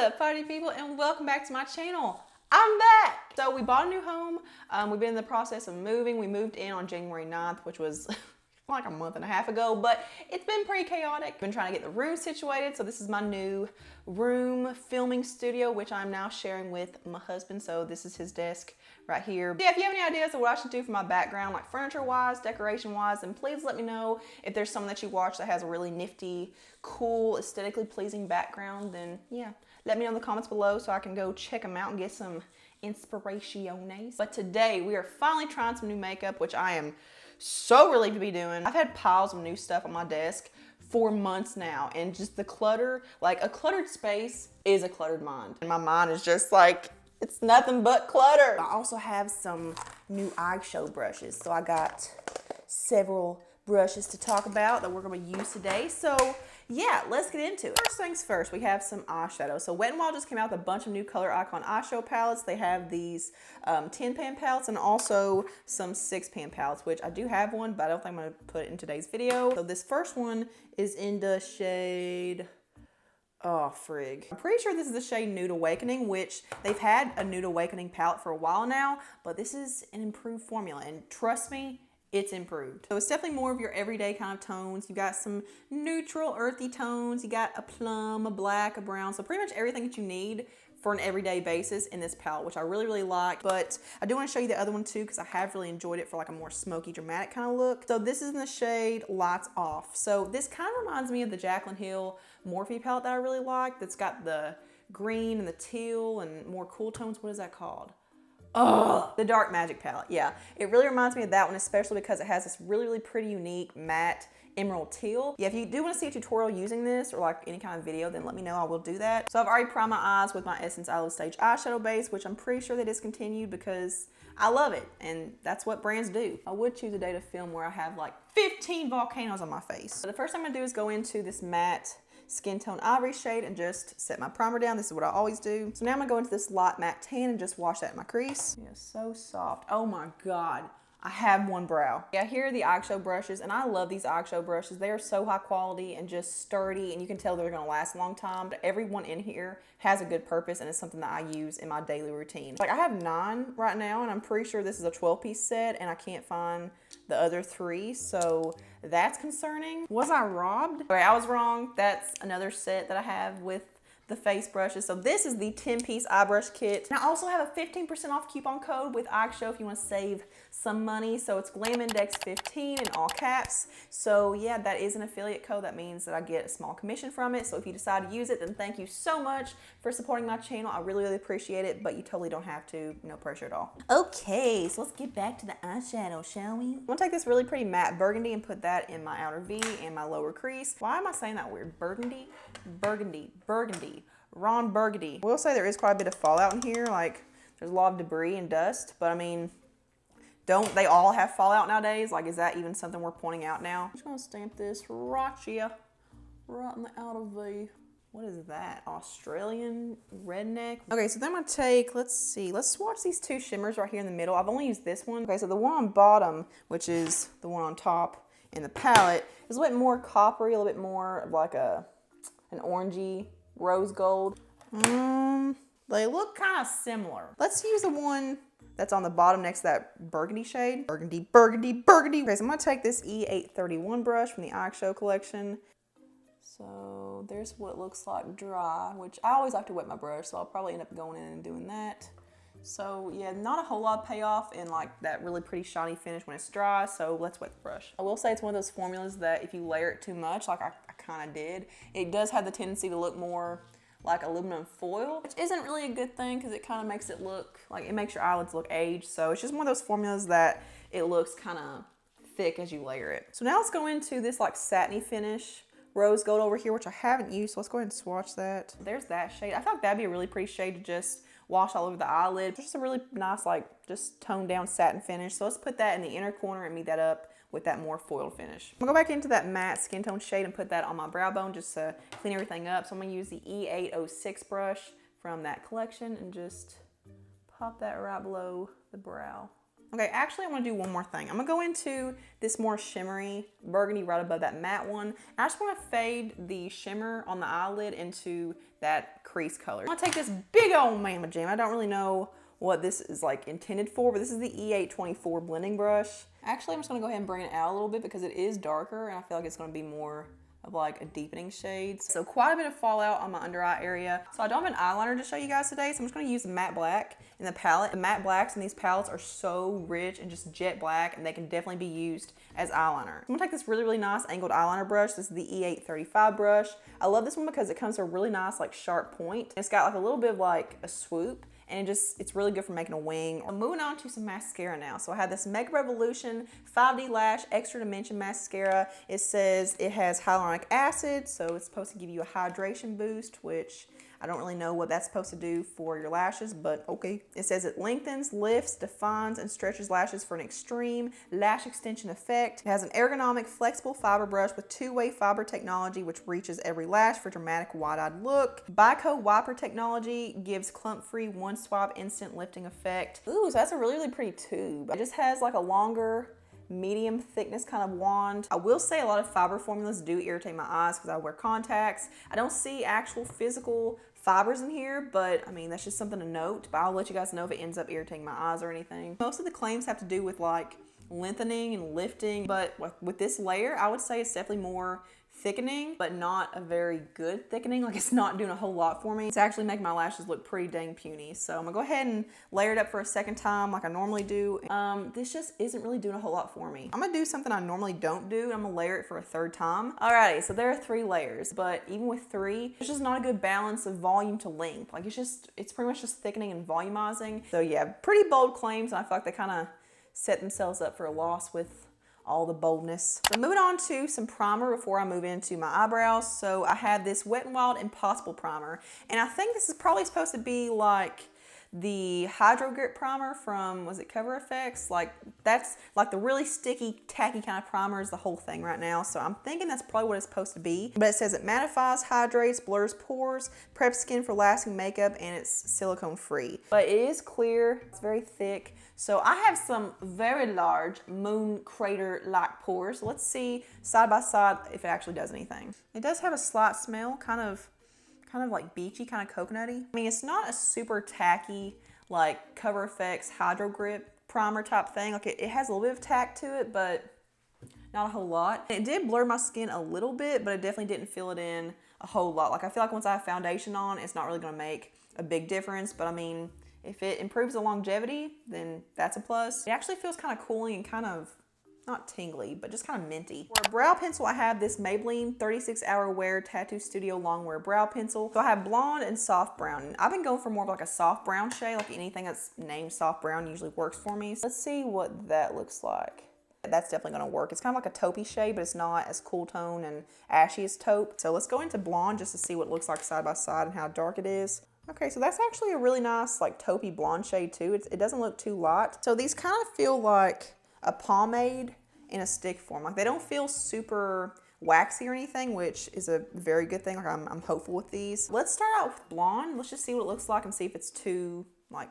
What's up, party people, and welcome back to my channel. I'm back. So we bought a new home. We've been in the process of moving. We moved in on January 9th, which was like a month and a half ago, but it's been pretty chaotic. I've been trying to get the room situated. So this is my new room filming studio, which I'm now sharing with my husband. So this is his desk right here. Yeah, if you have any ideas of what I should do for my background, like furniture wise, decoration wise, then please let me know. If there's someone that you watch that has a really nifty, cool, aesthetically pleasing background, then yeah, let me know in the comments below so I can go check them out and get some inspiraciones. But today we are finally trying some new makeup, which I am so relieved to be doing. I've had piles of new stuff on my desk for months now, and just the clutter, like a cluttered space is a cluttered mind. And my mind is just like, it's nothing but clutter. I also have some new eyeshadow brushes. So I got several brushes to talk about that we're gonna use today. So yeah, let's get into it. First things first, we have some eyeshadow. So WnW just came out with a bunch of new Color Icon eyeshadow palettes. They have these 10-pan palettes and also some 6-pan palettes, which I do have one, but I don't think I'm gonna put it in today's video. So this first one is in the shade, oh frig. I'm pretty sure this is the shade Nude Awakening, which they've had a Nude Awakening palette for a while now, but this is an improved formula, and trust me, it's improved. So it's definitely more of your everyday kind of tones. You got some neutral, earthy tones. You got a plum, a black, a brown. So pretty much everything that you need for an everyday basis in this palette, which I really, really like. But I do want to show you the other one too, because I have really enjoyed it for like a more smoky, dramatic kind of look. So this is in the shade Lights Off. So this kind of reminds me of the Jaclyn Hill Morphe palette that I really like. That's got the green and the teal and more cool tones. What is that called? Oh, the Dark Magic palette. Yeah, it really reminds me of that one, especially because it has this really, really pretty unique matte emerald teal. Yeah, if you do want to see a tutorial using this or like any kind of video, then let me know. I will do that. So I've already primed my eyes with my Essence I Love Stage eyeshadow base, which I'm pretty sure they discontinued because I love it, and that's what brands do. I would choose a day to film where I have like 15 volcanoes on my face. So the first thing I'm gonna do is go into this matte skin tone ivory shade and just set my primer down. This is what I always do. So now I'm gonna go into this light matte tan and just wash that in my crease. Yeah, so soft. Oh my God. I have one brow. Yeah, here are the eyeshadow brushes, and I love these eyeshadow brushes. They are so high quality and just sturdy, and you can tell they're gonna last a long time. But every one in here has a good purpose, and it's something that I use in my daily routine. Like I have 9 right now, and I'm pretty sure this is a 12-piece set, and I can't find the other 3, so that's concerning. Was I robbed? Okay, I was wrong. That's another set that I have with the face brushes. So this is the 10-piece eye brush kit. And I also have a 15% off coupon code with Eyeshadow if you want to save some money. So it's GlamIndex15 in all caps. So yeah, that is an affiliate code. That means that I get a small commission from it. So if you decide to use it, then thank you so much for supporting my channel. I really, really appreciate it, but you totally don't have to. No pressure at all. Okay, so let's get back to the eyeshadow, shall we? I'm gonna take this really pretty matte burgundy and put that in my outer V and my lower crease. Why am I saying that weird? Burgundy? Burgundy. Burgundy. Ron Burgundy. I will say there is quite a bit of fallout in here. Like there's a lot of debris and dust, but I mean, don't they all have fallout nowadays? Like, is that even something we're pointing out now? I'm just gonna stamp this right here, right in the outer V. What is that? Australian redneck? Okay, so then I'm gonna take, let's see, let's swatch these 2 shimmers right here in the middle. I've only used this one. Okay, so the one on bottom, which is the one on top in the palette, is a little bit more coppery, a little bit more of like an orangey rose gold. They look kind of similar. Let's use the one that's on the bottom next to that burgundy shade. Burgundy, burgundy, burgundy. Okay, so I'm gonna take this E831 brush from the Eyeshadow collection. So there's what it looks like dry, which I always like to wet my brush, so I'll probably end up going in and doing that. So yeah, not a whole lot of payoff in like that really pretty shiny finish when it's dry, so let's wet the brush. I will say it's one of those formulas that if you layer it too much, like I kind of did, it does have the tendency to look more like aluminum foil, which isn't really a good thing because it kind of makes it look like, it makes your eyelids look aged. So it's just one of those formulas that it looks kind of thick as you layer it. So now let's go into this like satiny finish rose gold over here, which I haven't used, so let's go ahead and swatch that. There's that shade. I feel like that'd be a really pretty shade to just wash all over the eyelid. Just a really nice, like, just toned down satin finish. So let's put that in the inner corner and meet that up with that more foiled finish. I'm gonna go back into that matte skin tone shade and put that on my brow bone just to clean everything up. So I'm gonna use the E806 brush from that collection and just pop that right below the brow. Okay, actually I'm gonna do one more thing. I'm gonna go into this more shimmery burgundy right above that matte one. And I just wanna fade the shimmer on the eyelid into that crease color. I'm gonna take this big old Mama Jam. I don't really know what this is like intended for, but this is the E824 blending brush. Actually, I'm just gonna go ahead and bring it out a little bit because it is darker and I feel like it's gonna be more of like a deepening shade. So quite a bit of fallout on my under eye area. So I don't have an eyeliner to show you guys today, so I'm just gonna use the matte black in the palette. The matte blacks in these palettes are so rich and just jet black, and they can definitely be used as eyeliner. I'm gonna take this really, really nice angled eyeliner brush. This is the E835 brush. I love this one because it comes to a really nice like sharp point. It's got like a little bit of like a swoop, and it's really good for making a wing. I'm moving on to some mascara now. So I have this Make Revolution 5D Lash Extra Dimension Mascara. It says it has hyaluronic acid, so it's supposed to give you a hydration boost, which I don't really know what that's supposed to do for your lashes, but okay. It says it lengthens, lifts, defines, and stretches lashes for an extreme lash extension effect. It has an ergonomic, flexible fiber brush with two-way fiber technology, which reaches every lash for dramatic wide-eyed look. Bico wiper technology gives clump-free, one-swab instant lifting effect. Ooh, so that's a really, really pretty tube. It just has like a longer, medium thickness kind of wand. I will say a lot of fiber formulas do irritate my eyes because I wear contacts. I don't see actual physical fibers in here, but I mean, that's just something to note, but I'll let you guys know if it ends up irritating my eyes or anything. Most of the claims have to do with like lengthening and lifting, but with this layer, I would say it's definitely more thickening, but not a very good thickening. Like, it's not doing a whole lot for me. It's actually making my lashes look pretty dang puny. So I'm gonna go ahead and layer it up for a second time like I normally do. This just isn't really doing a whole lot for me. I'm gonna do something I normally don't do. I'm gonna layer it for a third time. Alrighty, so there are 3 layers, but even with 3, it's just not a good balance of volume to length. Like, it's pretty much just thickening and volumizing. So yeah, pretty bold claims, and I feel like they kind of set themselves up for a loss with all the boldness. So moving on to some primer before I move into my eyebrows. So I have this Wet n Wild Impossible primer, and I think this is probably supposed to be like the Hydro Grip primer from, was it Cover FX? Like, that's like the really sticky, tacky kind of primer is the whole thing right now. So I'm thinking that's probably what it's supposed to be. But it says it mattifies, hydrates, blurs pores, preps skin for lasting makeup, and it's silicone free. But it is clear, it's very thick. So I have some very large moon crater-like pores. So let's see side by side if it actually does anything. It does have a slight smell, kind of like beachy, kind of coconutty. I mean, it's not a super tacky, like Cover FX Hydro Grip primer type thing. Like, it has a little bit of tack to it, but not a whole lot. It did blur my skin a little bit, but I definitely didn't fill it in a whole lot. Like, I feel like once I have foundation on, it's not really gonna make a big difference, but I mean, if it improves the longevity, then that's a plus. It actually feels kind of cooling and kind of, not tingly, but just kind of minty. For a brow pencil, I have this Maybelline 36 Hour Wear Tattoo Studio Longwear Brow Pencil. So I have blonde and soft brown. And I've been going for more of like a soft brown shade. Like, anything that's named soft brown usually works for me. So let's see what that looks like. That's definitely gonna work. It's kind of like a taupey shade, but it's not as cool tone and ashy as taupe. So let's go into blonde just to see what it looks like side by side and how dark it is. Okay, so that's actually a really nice like taupey blonde shade too. It doesn't look too light. So these kind of feel like a pomade in a stick form. Like, they don't feel super waxy or anything, which is a very good thing. Like, I'm hopeful with these. Let's start out with blonde. Let's just see what it looks like and see if it's too light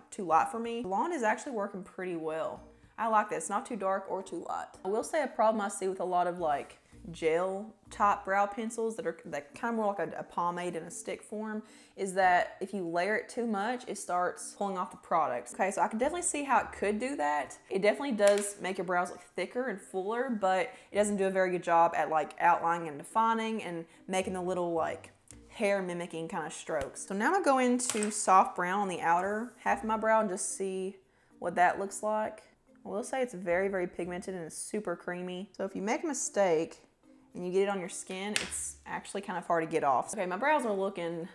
for me. Blonde is actually working pretty well. I like this. It's not too dark or too light. I will say a problem I see with a lot of like gel top brow pencils that kind of more like a pomade in a stick form is that if you layer it too much, it starts pulling off the product. Okay, so I can definitely see how it could do that. It definitely does make your brows look thicker and fuller, but it doesn't do a very good job at like outlining and defining and making the little like hair mimicking kind of strokes. So now I'm gonna go into soft brown on the outer half of my brow and just see what that looks like. I will say it's very, very pigmented and it's super creamy. So if you make a mistake and you get it on your skin, it's actually kind of hard to get off. Okay, my brows are looking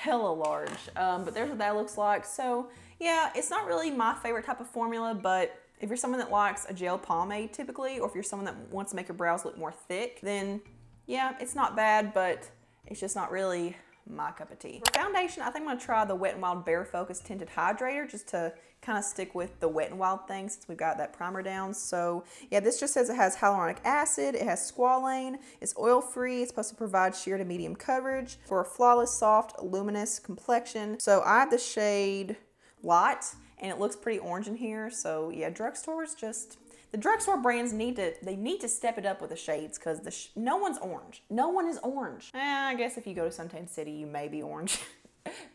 hella large, but there's what that looks like. So yeah, it's not really my favorite type of formula, but if you're someone that likes a gel pomade typically, or if you're someone that wants to make your brows look more thick, then yeah, it's not bad, but it's just not really my cup of tea. For foundation, I think I'm gonna try the Wet n Wild Bare Focus Tinted Hydrator just to kind of stick with the Wet n Wild thing since we've got that primer down. So yeah, this just says it has hyaluronic acid, it has squalane, it's oil free, it's supposed to provide sheer to medium coverage for a flawless, soft, luminous complexion. So I have the shade Light, and it looks pretty orange in here. So yeah, drugstore is just, the drugstore brands need to step it up with the shades, because no one's orange. No one is orange. I guess if you go to Suntan City, you may be orange.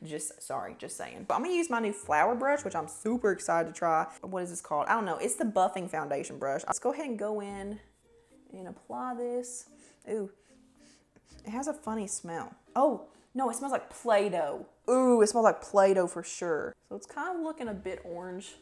Just saying. But I'm gonna use my new flower brush, which I'm super excited to try. What is this called? I don't know. It's the buffing foundation brush. Let's go ahead and go in and apply this. Ooh, it has a funny smell. Oh, no, it smells like Play-Doh. Ooh, it smells like Play-Doh for sure. So it's kind of looking a bit orange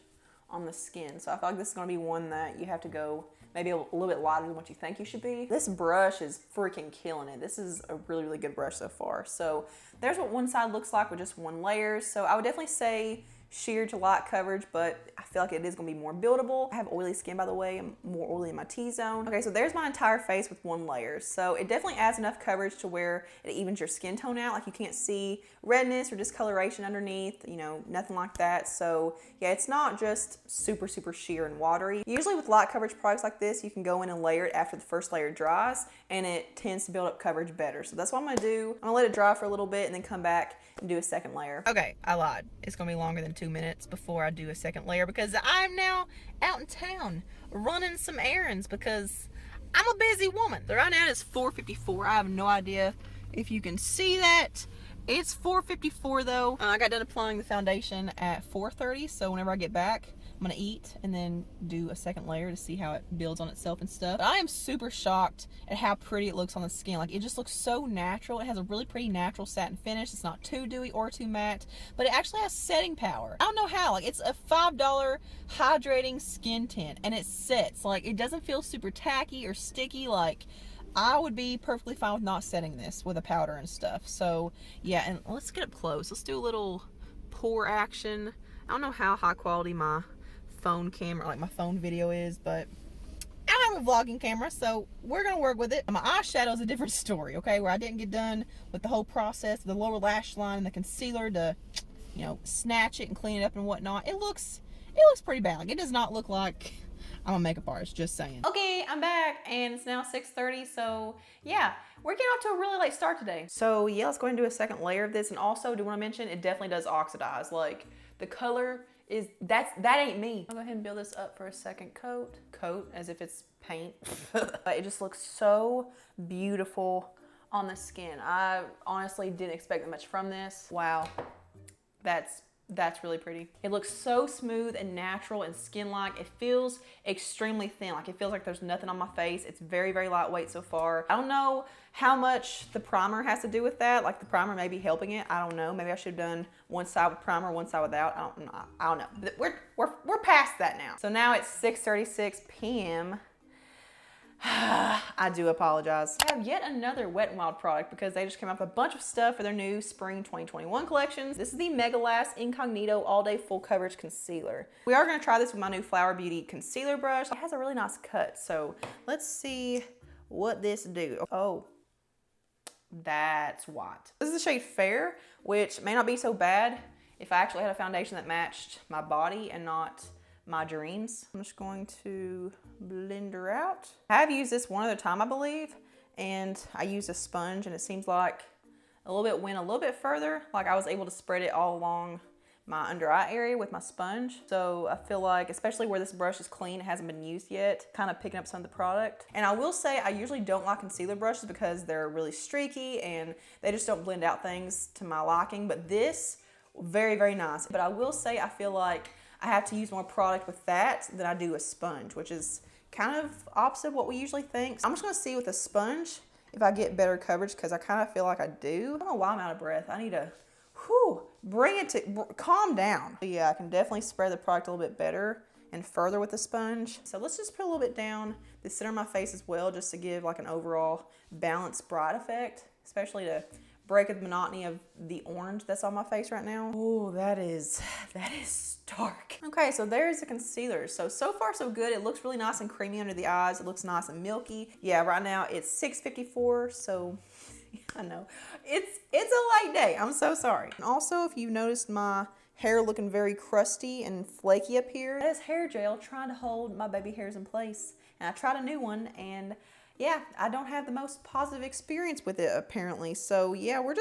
on the skin. So I feel like this is gonna be one that you have to go maybe a little bit lighter than what you think you should be. This brush is freaking killing it. This is a really, really good brush so far. So there's what one side looks like with just one layer. So I would definitely say sheer to light coverage, but I feel like it is gonna be more buildable. I have oily skin, by the way. I'm more oily in my T-zone. Okay, so there's my entire face with one layer. So it definitely adds enough coverage to where it evens your skin tone out. Like you can't see redness or discoloration underneath, you know, nothing like that. So yeah, it's not just super, super sheer and watery. Usually with light coverage products like this, you can go in and layer it after the first layer dries, and it tends to build up coverage better. So that's what I'm gonna do. I'm gonna let it dry for a little bit and then come back and do a second layer. Okay, I lied. It's gonna be longer than 2 minutes before I do a second layer, because I'm now out in town running some errands because I'm a busy woman. So right now it's 4:54. I have no idea if you can see that. It's 4:54 though. I got done applying the foundation at 4:30, so whenever I get back, I'm gonna eat and then do a second layer to see how it builds on itself and stuff. But I am super shocked at how pretty it looks on the skin. Like, it just looks so natural. It has a really pretty natural satin finish. It's not too dewy or too matte, but it actually has setting power. I don't know how. Like, it's a $5 hydrating skin tint, and it sets. Like, it doesn't feel super tacky or sticky. Like, I would be perfectly fine with not setting this with a powder and stuff. So yeah, and let's get up close. Let's do a little pour action. I don't know how high quality my phone camera, like my phone video is, but I have a vlogging camera, so we're gonna work with it. My eyeshadow is a different story, okay, where I didn't get done with the whole process, the lower lash line and the concealer to, you know, snatch it and clean it up and whatnot. It looks pretty bad. Like, it does not look like I'm a makeup artist, just saying. Okay, I'm back, and it's now 6:30, so yeah, we're getting off to a really late start today. So yeah, let's go ahead and do a second layer of this, and also do want to mention, it definitely does oxidize. Like, the color is, that ain't me. I'll go ahead and build this up for a second coat. Coat, as if it's paint. It just looks so beautiful on the skin. I honestly didn't expect that much from this. Wow, that's really pretty. It looks so smooth and natural and skin-like. It feels extremely thin. Like, it feels like there's nothing on my face. It's very, very lightweight so far. I don't know how much the primer has to do with that. Like, the primer may be helping it. I don't know. Maybe I should have done one side with primer, one side without. I don't know. But we're past that now. So now it's 6:36 p.m. I do apologize. I have yet another Wet n Wild product because they just came out with a bunch of stuff for their new spring 2021 collections. This is the Mega Last Incognito All Day Full Coverage Concealer. We are gonna try this with my new Flower Beauty concealer brush. It has a really nice cut, so let's see what this do. Oh, that's white. This is the shade Fair, which may not be so bad if I actually had a foundation that matched my body and not my dreams. I'm just going to blend her out. I have used this one other time, I believe, and I used a sponge, and it seems like a little bit went a little bit further. Like, I was able to spread it all along my under eye area with my sponge. So I feel like, especially where this brush is clean, it hasn't been used yet, kind of picking up some of the product. And I will say, I usually don't like concealer brushes because they're really streaky and they just don't blend out things to my liking. But this, very, very nice. But I will say, I feel like I have to use more product with that than I do a sponge, which is kind of opposite of what we usually think. So I'm just gonna see with a sponge if I get better coverage, because I kind of feel like I do. I don't know why I'm out of breath. I need to, bring it to, calm down. But yeah, I can definitely spread the product a little bit better and further with the sponge. So let's just put a little bit down the center of my face as well, just to give like an overall balanced bright effect, especially to break the monotony of the orange that's on my face right now. Oh, that is dark. Okay, so there's the concealer. So far so good. It looks really nice and creamy under the eyes. It looks nice and milky. Yeah, right now it's 6:54, so I know. It's a light day. I'm so sorry. And also, if you've noticed my hair looking very crusty and flaky up here, that is hair gel trying to hold my baby hairs in place. And I tried a new one, and yeah, I don't have the most positive experience with it apparently. So yeah, we're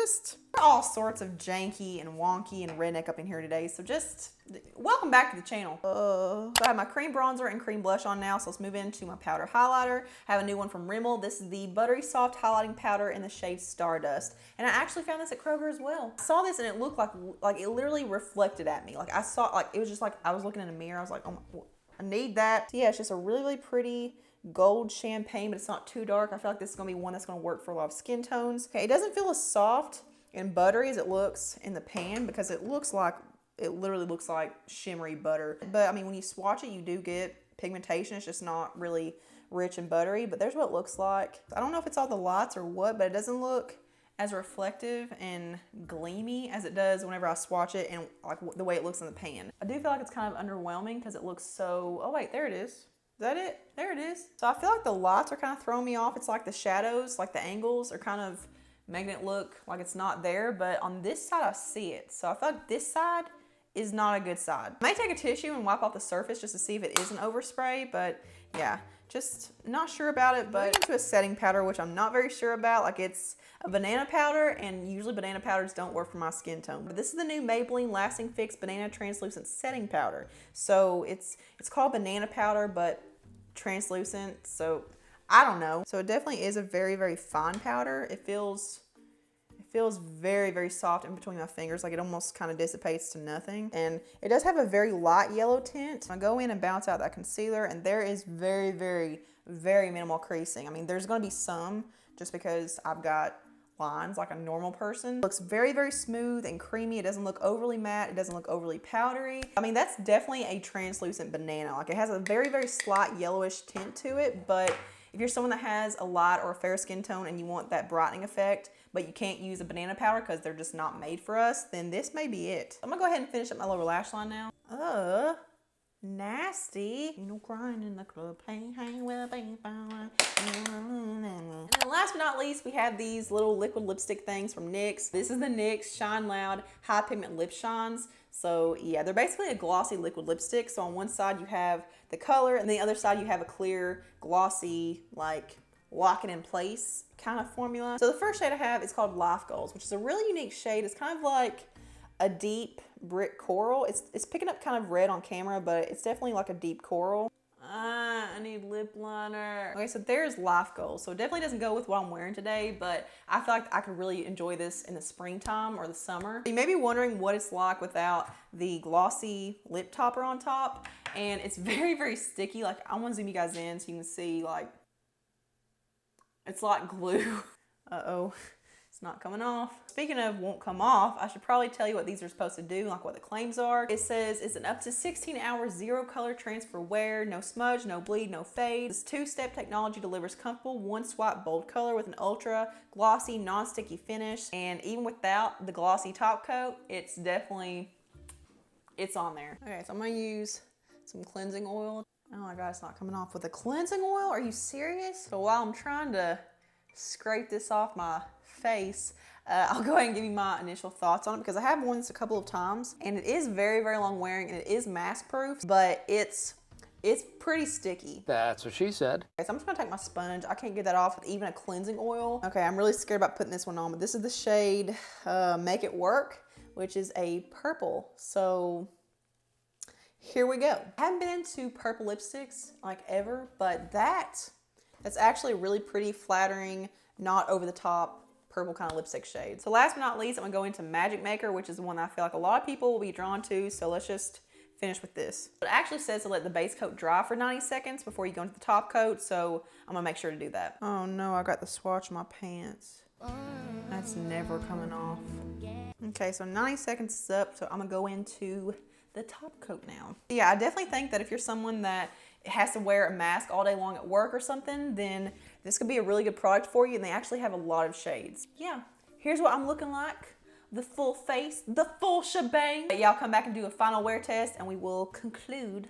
all sorts of janky and wonky and redneck up in here today. So just welcome back to the channel. So I have my cream bronzer and cream blush on now. So let's move into my powder highlighter. I have a new one from Rimmel. This is the Buttery Soft Highlighting Powder in the shade Stardust. And I actually found this at Kroger as well. I saw this and it looked like it literally reflected at me. Like I saw, like it was just like I was looking in a mirror. I was like, oh my, I need that. So yeah, it's just a really, really pretty gold champagne, but it's not too dark. I feel like this is gonna be one that's gonna work for a lot of skin tones. Okay, it doesn't feel as soft and buttery as it looks in the pan because it literally looks like shimmery butter. But I mean, when you swatch it, you do get pigmentation. It's just not really rich and buttery, but there's what it looks like. I don't know if it's all the lights or what, but it doesn't look as reflective and gleamy as it does whenever I swatch it and like the way it looks in the pan. I do feel like it's kind of underwhelming because it looks so, oh wait, there it is. Is that it? There it is. So I feel like the lights are kind of throwing me off. It's like the shadows, like the angles are kind of making it look like it's not there, but on this side I see it. So I feel like this side is not a good side. I may take a tissue and wipe off the surface just to see if it is an overspray, but yeah, just not sure about it. But into a setting powder, which I'm not very sure about. Like it's a banana powder, and usually banana powders don't work for my skin tone. But this is the new Maybelline Lasting Fix Banana Translucent Setting Powder. So it's called banana powder, but translucent, so I don't know. So it definitely is a very, very fine powder. It feels very, very soft in between my fingers. Like it almost kind of dissipates to nothing. And it does have a very light yellow tint. I go in and bounce out that concealer, and there is very, very, very minimal creasing. I mean, there's gonna be some just because I've got lines like a normal person. It looks very, very smooth and creamy. It doesn't look overly matte. It doesn't look overly powdery. I mean, that's definitely a translucent banana. Like it has a very, very slight yellowish tint to it, but if you're someone that has a light or a fair skin tone and you want that brightening effect, but you can't use a banana powder because they're just not made for us, then this may be it. I'm gonna go ahead and finish up my lower lash line now. Nasty. You know, crying in the club. Hey, hey, well, baby. And then last but not least, we have these little liquid lipstick things from NYX. This is the NYX Shine Loud High Pigment Lip Shines. So yeah, they're basically a glossy liquid lipstick. So on one side you have the color, and the other side you have a clear, glossy, like lock it in place kind of formula. So the first shade I have is called Life Goals, which is a really unique shade. It's kind of like a deep brick coral. It's picking up kind of red on camera, but it's definitely like a deep coral. I need lip liner. Okay, so there's Life Goals. So it definitely doesn't go with what I'm wearing today, but I feel like I could really enjoy this in the springtime or the summer. You may be wondering what it's like without the glossy lip topper on top, and it's very, very sticky. Like I want to zoom you guys in so you can see, like, it's like glue. Uh-oh. It's not coming off. Speaking of won't come off, I should probably tell you what these are supposed to do, like what the claims are. It says it's an up to 16-hour zero color transfer wear, no smudge, no bleed, no fade. This two-step technology delivers comfortable one-swipe bold color with an ultra glossy, non-sticky finish. And even without the glossy top coat, it's on there. Okay, so I'm gonna use some cleansing oil. Oh my God, it's not coming off with a cleansing oil? Are you serious? So while I'm trying to scrape this off my face, I'll go ahead and give you my initial thoughts on it because I have worn this a couple of times and it is very, very long wearing and it is mask proof, but it's pretty sticky. That's what she said. Okay, so I'm just gonna take my sponge. I can't get that off with even a cleansing oil. Okay, I'm really scared about putting this one on, but this is the shade Make It Work, which is a purple. So here we go. I haven't been into purple lipsticks like ever, but that's actually a really pretty, flattering, not over the top purple kind of lipstick shade. So last but not least, I'm gonna go into Magic Maker, which is the one that I feel like a lot of people will be drawn to. So let's just finish with this. It actually says to let the base coat dry for 90 seconds before you go into the top coat. So I'm gonna make sure to do that. Oh no, I got the swatch in my pants. That's never coming off. Okay, so 90 seconds is up. So I'm gonna go into the top coat now. Yeah, I definitely think that if you're someone that has to wear a mask all day long at work or something, then this could be a really good product for you, and they actually have a lot of shades. Yeah, here's what I'm looking like. The full face, the full shebang. But yeah, I'll come back and do a final wear test and we will conclude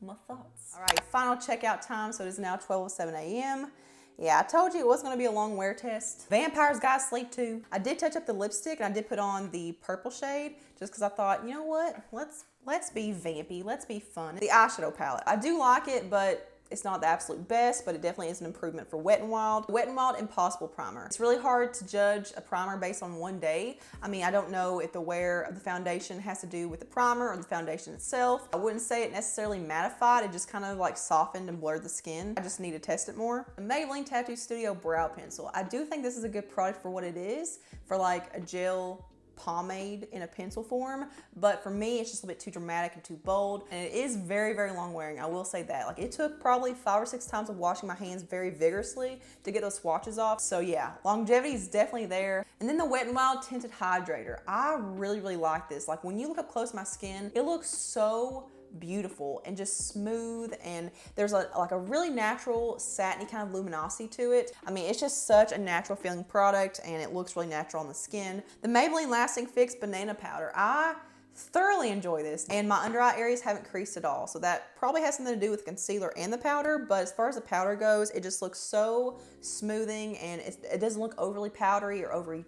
my thoughts. All right, final checkout time. So it is now 12:07 a.m. Yeah, I told you it wasn't gonna be a long wear test. Vampires gotta sleep too. I did touch up the lipstick and I did put on the purple shade just because I thought, you know what? Let's be vampy, let's be fun. The eyeshadow palette, I do like it, but It's not the absolute best, but it definitely is an improvement for Wet n Wild. Wet n Wild Impossible Primer. It's really hard to judge a primer based on one day. I mean, I don't know if the wear of the foundation has to do with the primer or the foundation itself. I wouldn't say it necessarily mattified. It just kind of like softened and blurred the skin. I just need to test it more. The Maybelline Tattoo Studio Brow Pencil. I do think this is a good product for what it is, for like a gel pomade in a pencil form, but for me it's just a bit too dramatic and too bold, and it is very, very long wearing. I will say that. Like, it took probably 5 or 6 times of washing my hands very vigorously to get those swatches off. So yeah, longevity is definitely there. And then the Wet n Wild Tinted Hydrator. I really, really like this. Like, when you look up close to my skin, it looks so beautiful and just smooth, and there's like a really natural satiny kind of luminosity to it. I mean, it's just such a natural feeling product, and it looks really natural on the skin. The Maybelline Lasting Fix Banana Powder. I thoroughly enjoy this, and my under eye areas haven't creased at all, so that probably has something to do with the concealer and the powder. But as far as the powder goes, it just looks so smoothing, and it doesn't look overly powdery or overly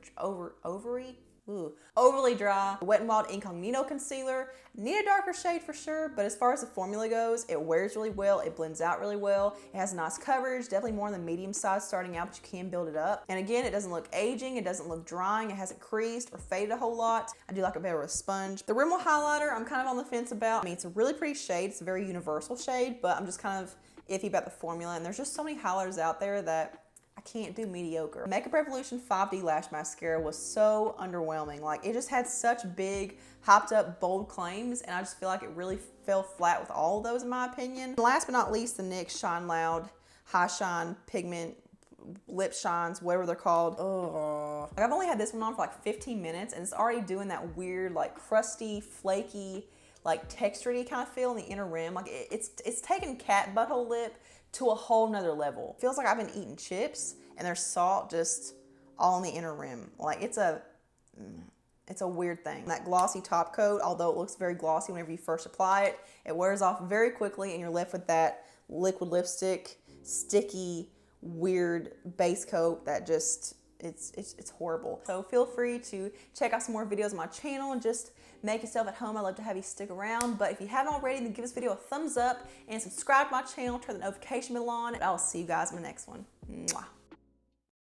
dry. The Wet n Wild Incognito Concealer. Need a darker shade for sure, but as far as the formula goes, it wears really well, it blends out really well, it has nice coverage, definitely more on the medium side starting out, but you can build it up. And again, it doesn't look aging, it doesn't look drying, it hasn't creased or faded a whole lot. I do like it better with a sponge. The Rimmel highlighter, I'm kind of on the fence about. I mean, it's a really pretty shade, it's a very universal shade, but I'm just kind of iffy about the formula, and there's just so many highlighters out there that I can't do mediocre. Makeup Revolution 5D Lash Mascara was so underwhelming. Like, it just had such big, hyped up, bold claims, and I just feel like it really fell flat with all of those in my opinion. And last but not least, the NYX Shine Loud High Shine Pigment Lip Shines, whatever they're called. Ugh. Like, I've only had this one on for like 15 minutes, and it's already doing that weird, like, crusty, flaky, like textury kind of feel in the inner rim. Like, it's taken cat butthole lip to a whole nother level. Feels like I've been eating chips and there's salt just all in the inner rim. Like, it's a weird thing. That glossy top coat, although it looks very glossy whenever you first apply it, it wears off very quickly, and you're left with that liquid lipstick, sticky, weird base coat that just, it's horrible. So feel free to check out some more videos on my channel and just make yourself at home. I'd love to have you stick around. But if you haven't already, then give this video a thumbs up and subscribe to my channel, turn the notification bell on, and I'll see you guys in the next one. Mwah.